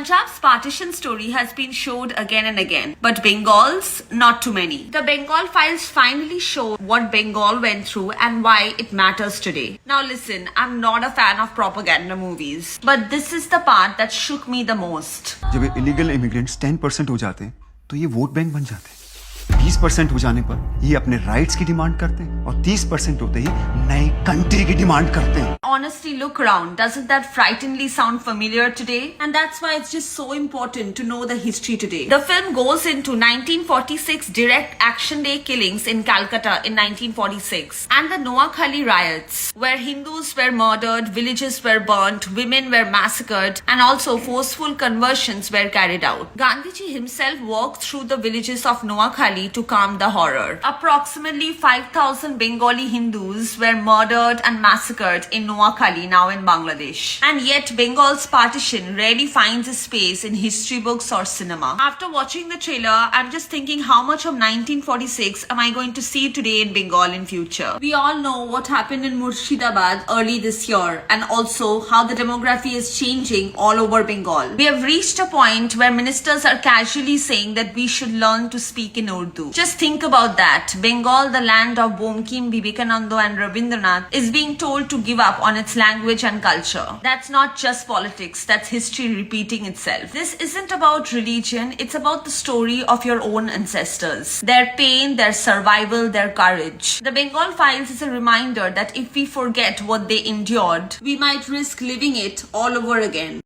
Punjab's partition story has been showed again and again, but Bengal's not too many. The Bengal files finally show what Bengal went through and why it matters today. Now listen, I'm not a fan of propaganda movies, but this is the part that shook me the most. जब ये illegal immigrants 10% हो जाते हैं तो ये vote bank बन जाते हैं। 20% हो जाने पर ये अपने राइट्स की डिमांड करते हैं और 30% होते ही नई कंट्री की डिमांड करते हैं। Honestly, look around. Doesn't that frighteningly sound familiar today? And that's why it's just so important to know the history today. The film goes into 1946 direct action day killings in Calcutta in 1946 and the Noakhali riots, where Hindus were murdered, villages were burnt, women were massacred, and also forceful conversions were carried out. Gandhiji himself walked through the villages of Noakhali to calm the horror. Approximately 5,000 Bengali Hindus were murdered and massacred in Noakhali, now in Bangladesh. And yet Bengal's partition rarely finds a space in history books or cinema. After watching the trailer, I'm just thinking how much of 1946 am I going to see today in Bengal in future? We all know what happened in Murshidabad early this year and also how the demography is changing all over Bengal. We have reached a point where ministers are casually saying that we should learn to speak in Urdu. Just think about that. Bengal, the land of Bankim, Vivekananda and Rabindranath, is being told to give up on its language and culture. That's not just politics, that's history repeating itself. This isn't about religion, it's about the story of your own ancestors. Their pain, their survival, their courage. The Bengal Files is a reminder that if we forget what they endured, we might risk living it all over again.